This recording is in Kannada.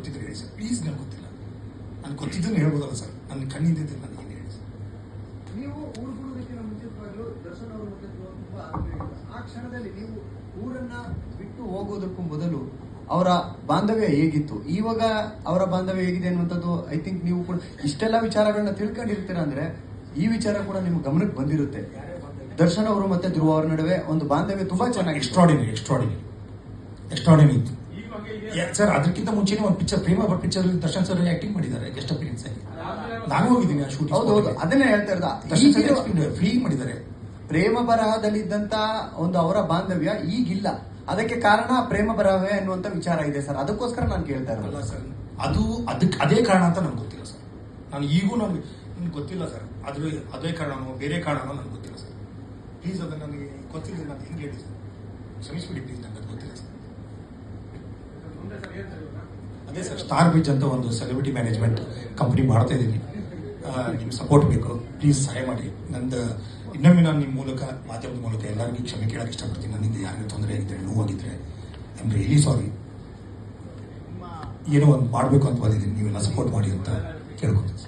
ಗೊತ್ತಿದ್ರೆ ಹೇಳಿ ಸರ್, ಪ್ಲೀಸ್. ನನಗೆ ಗೊತ್ತಿಲ್ಲ, ನನಗೆ ಗೊತ್ತಿದ್ದನ್ನು ಹೇಳ್ಬೋದಲ್ಲ ಸರ್, ನನ್ನ ಕಣ್ಣಿಂದಿದ್ದರೆ ನನಗೆ ಏನು ಹೇಳಿ ಸರ್. ನೀವು ಊರು ಬಿಡುವುದಕ್ಕಿಂತ ಮುಂಚಿತವಾಗಲೂ ದರ್ಶನ್ ಅವರು ಮತ್ತೆ ತುಂಬಾ ಆ ಕ್ಷಣದಲ್ಲಿ ನೀವು ಊರನ್ನ ಬಿಟ್ಟು ಹೋಗೋದಕ್ಕೂ ಮೊದಲು ಅವರ ಬಾಂಧವ್ಯ ಹೇಗಿತ್ತು, ಇವಾಗ ಅವರ ಬಾಂಧವ್ಯ ಹೇಗಿದೆ ಅನ್ನುವಂಥದ್ದು ಐ ಥಿಂಕ್ ನೀವು ಕೂಡ ಇಷ್ಟೆಲ್ಲ ವಿಚಾರಗಳನ್ನ ತಿಳ್ಕೊಂಡಿರ್ತೀರ ಅಂದ್ರೆ ಈ ವಿಚಾರ ಕೂಡ ನಿಮ್ಮ ಗಮನಕ್ಕೆ ಬಂದಿರುತ್ತೆ. ದರ್ಶನ್ ಅವರು ಮತ್ತೆ ಧ್ರುವ ಅವರ ನಡುವೆ ಒಂದು ಬಾಂಧವ್ಯ ತುಂಬಾ ಚೆನ್ನಾಗಿ ಎಕ್ಸ್ಟ್ರಾಡಿನರಿ ಇತ್ತು ಸರ್. ಅದಕ್ಕಿಂತ ಮುಂಚೆನೇ ಒಂದು picture, Prema Bhat picture Darshan sir acting ಮಾಡಿದ್ದಾರೆ, ಗೆಸ್ಟ್ ಅಪಿಯರೆನ್ಸ್ ಆಗಿ. ನಾನು ಹೋಗಿದ್ದೀನಿ ಆ ಶೂಟಿಂಗ್. ಹೌದು, ಅದನ್ನೇ ಹೇಳ್ತಾ ಇರೋದ. ಫ್ರೀ ಮಾಡಿದ್ದಾರೆ. ಪ್ರೇಮ ಬರಹದಲ್ಲಿದ್ದಂತ ಒಂದು ಅವರ ಬಾಂಧವ್ಯ ಈಗಿಲ್ಲ. ಅದಕ್ಕೆ ಕಾರಣ ಪ್ರೇಮ ಬರಹವೇ ಅನ್ನುವಂತ ವಿಚಾರ ಇದೆ ಸರ್. ಅದಕ್ಕೋಸ್ಕರ ನಾನು ಕೇಳ್ತಾ ಇರಲ್ಲ ಸರ್. ಅದೇ ಕಾರಣ ಅಂತ ನನಗೆ ಗೊತ್ತಿಲ್ಲ ಸರ್. ನನಗೆ ಗೊತ್ತಿಲ್ಲ ಸರ್. ಅದೇ ಕಾರಣನೋ ಬೇರೆ ಕಾರಣನೋ ನನಗೆ ಗೊತ್ತಿಲ್ಲ ಸರ್. ಪ್ಲೀಸ್ ಅದನ್ನು ನನಗೆ ಗೊತ್ತಿಲ್ಲ, ನಾನು ಹೆಂಗೆ ಹೇಳಿ ಸರ್, ಕ್ಷಮಿಸ್ಬಿಡಿ ಪ್ಲೀಸ್, ನನಗೆ ಗೊತ್ತಿಲ್ಲ ಸರ್. ಅದೇ ಸರ್, ಸ್ಟಾರ್ ಬಿಜ್ ಅಂತ ಒಂದು ಸೆಲೆಬ್ರಿಟಿ ಮ್ಯಾನೇಜ್ಮೆಂಟ್ ಕಂಪನಿ ಮಾಡ್ತಾ ಇದ್ದೀನಿ. ನಿಮ್ಗೆ ಸಪೋರ್ಟ್ ಬೇಕು, ಪ್ಲೀಸ್ ಸಹಾಯ ಮಾಡಿ. ಇನ್ನೊಮ್ಮೆ ನಾನು ನಿಮ್ಮ ಮೂಲಕ, ಮಾಧ್ಯಮದ ಮೂಲಕ ಎಲ್ಲರಿಗೂ ಕ್ಷಮೆ ಕೇಳಕ್ಕೆ ಇಷ್ಟಪಡ್ತೀನಿ. ನನ್ನಿಂದ ಯಾರಿಗೂ ತೊಂದರೆ ಆಗಿದ್ರೆ, ನೋವಾಗಿದ್ರೆ ಐ ಆಮ್ ರಿಯಲಿ ಸಾರಿ. ಏನೋ ಒಂದು ಮಾಡಬೇಕು ಅಂತ ಬಂದಿದ್ದೀನಿ, ನೀವೆಲ್ಲ ಸಪೋರ್ಟ್ ಮಾಡಿ ಅಂತ ಕೇಳ್ಕೊತೀನಿ.